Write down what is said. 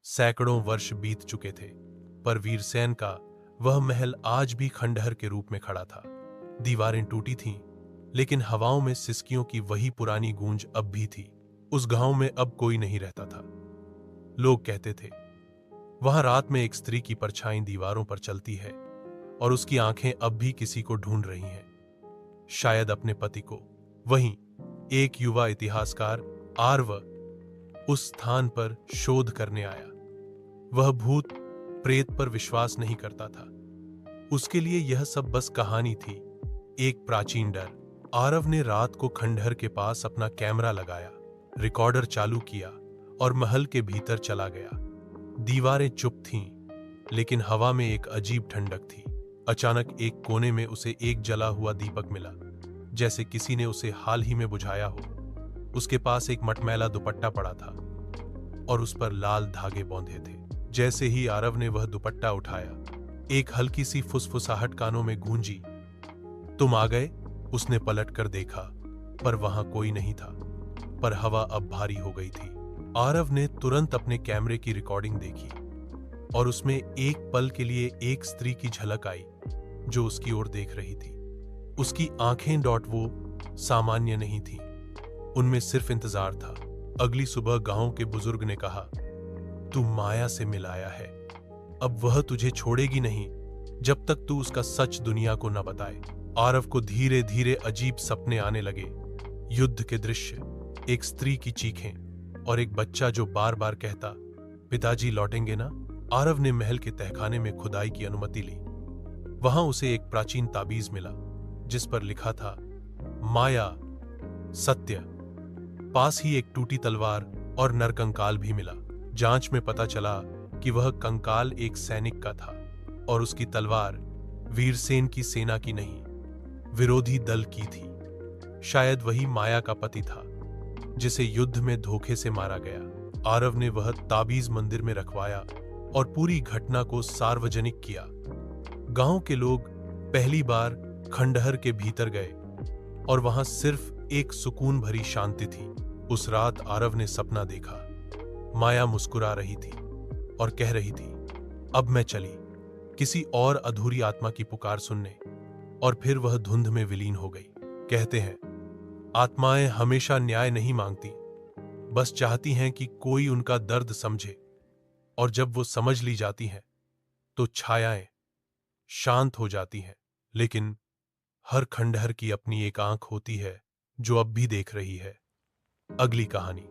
सैकड़ों वर्ष बीत चुके थे, पर वीरसेन का वह महल आज भी खंडहर के रूप में खड़ा था। दीवारें टूटी थीं, लेकिन हवाओं में सिसकियों की वही पुरानी गूंज अब भी थी। उस गांव में अब कोई नहीं रहता था। लोग कहते थे, वहां रात में एक स्त्री की परछाई दीवारों पर चलती है और उसकी आंखें अब भी किसी को ढूंढ रही हैं, शायद अपने पति को। वहीं एक युवा इतिहासकार आर्व उस स्थान पर शोध करने आया। वह भूत प्रेत पर विश्वास नहीं करता था। उसके लिए यह सब बस कहानी थी, एक प्राचीन डर। आरव ने रात को खंडहर के पास अपना कैमरा लगाया, रिकॉर्डर चालू किया और महल के भीतर चला गया। दीवारें चुप थीं, लेकिन हवा में एक अजीब ठंडक थी। अचानक एक कोने में उसे एक जला हुआ दीपक मिला, जैसे किसी ने उसे हाल ही में बुझाया हो। उसके पास एक मटमैला दुपट्टा पड़ा था और उस पर लाल धागे बौंधे थे। जैसे ही आरव ने वह दुपट्टा उठाया, एक हल्की सी फुसफुसाहट कानों में गूंजी। तुम आ गए? उसने पलटकर देखा, पर वहां कोई नहीं था। पर हवा अब भारी हो गई थी। आरव ने तुरंत अपने कैमरे की रिकॉर्डिंग देखी और उसमें एक पल के लिए एक स्त्री की झलक आई जो उसकी ओर देख रही थी। उसकी आंखें वो सामान्य नहीं थीं, उनमें सिर्फ इंतजार था। अगली सुबह गांव के बुजुर्ग ने कहा, तू माया से मिल आया है। अब वह तुझे छोड़ेगी नहीं जब तक तू उसका सच दुनिया को न बताए। आरव को धीरे धीरे अजीब सपने आने लगे। युद्ध के दृश्य, एक स्त्री की चीखें और एक बच्चा जो बार बार कहता, पिताजी लौटेंगे ना। आरव ने महल के तहखाने में खुदाई की अनुमति ली। वहां उसे एक प्राचीन ताबीज मिला जिस पर लिखा था, माया सत्य। पास ही एक टूटी तलवार और नरकंकाल भी मिला। जांच में पता चला कि वह कंकाल एक सैनिक का था और उसकी तलवार वीरसेन की सेना की नहीं, विरोधी दल की थी। शायद वही माया का पति था जिसे युद्ध में धोखे से मारा गया। आरव ने वह ताबीज मंदिर में रखवाया और पूरी घटना को सार्वजनिक किया। गांव के लोग पहली बार खंडहर के भीतर गए और वहां सिर्फ एक सुकून भरी शांति थी। उस रात आरव ने सपना देखा। माया मुस्कुरा रही थी और कह रही थी, अब मैं चली किसी और अधूरी आत्मा की पुकार सुनने। और फिर वह धुंध में विलीन हो गई। कहते हैं, आत्माएं हमेशा न्याय नहीं मांगती, बस चाहती हैं कि कोई उनका दर्द समझे। और जब वो समझ ली जाती हैं तो छायाएं शांत हो जाती हैं। लेकिन हर खंडहर की अपनी एक आंख होती है जो अब भी देख रही है। अगली कहानी।